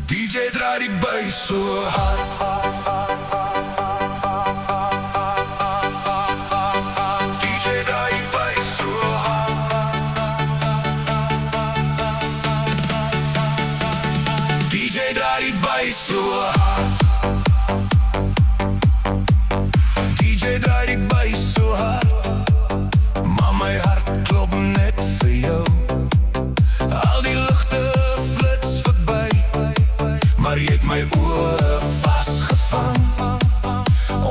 DJ draai die bass so hard. DJ draai die bass so hard. DJ draai die bass so hard. DJ draai die bass so hard. Maar my hart klop net vir jou. Al die ligte flits verby, maar jy het my oë vasgevang.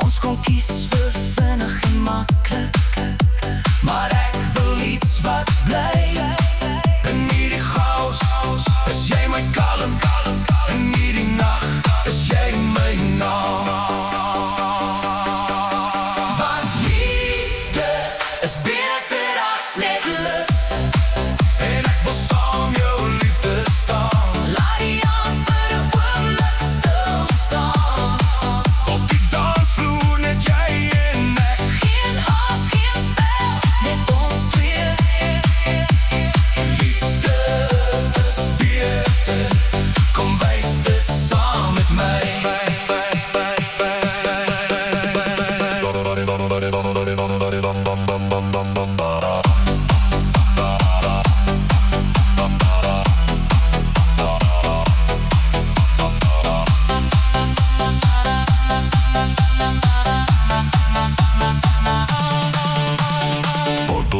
Ons kon kies vir vinnig en maklik, maar ek wil iets wat bly. In hierdie chaos is jy my kalm. In hierdie nacht is jy my naam. Want liefde is beter as net lus, en ek wil saam jou liefde staan. Laat die aan vir 'n oomblik stilstaan. Op die dansvloer net jy en ek. Geen haas, geen spel, net ons twee. Liefde is beter, kom wys dit saam met my.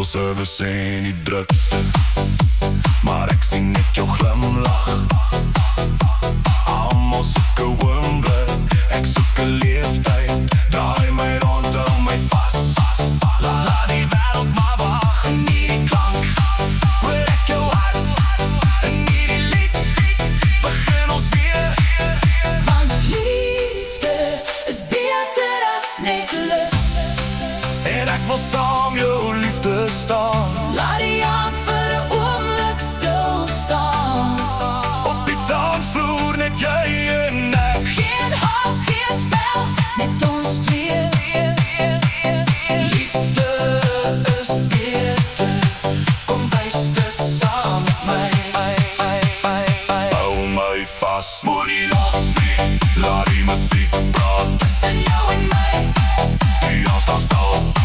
Service en die drukte, maar ek sien net jou glimlach. Almal soek 'n oomblik, ek soek 'n leeftyd. Draai my rond, hou my vas. Laat die wêreld maar wag in hierdie klank. Hoor ek jou hart in hierdie lied, begin ons weer. Want liefde is beter as net lus, en ek wil saam jou liefde staan. Laat die aan vir 'n oomblik stilstaan. Op die dansvloer net jy en ek. Geen haas, geen spel, net ons twee. Liefde is beter, kom wys dit saam met my. Hou my vas, moenie los nie. Laat die musiek praat tussen jou en my. Die aan staan stil.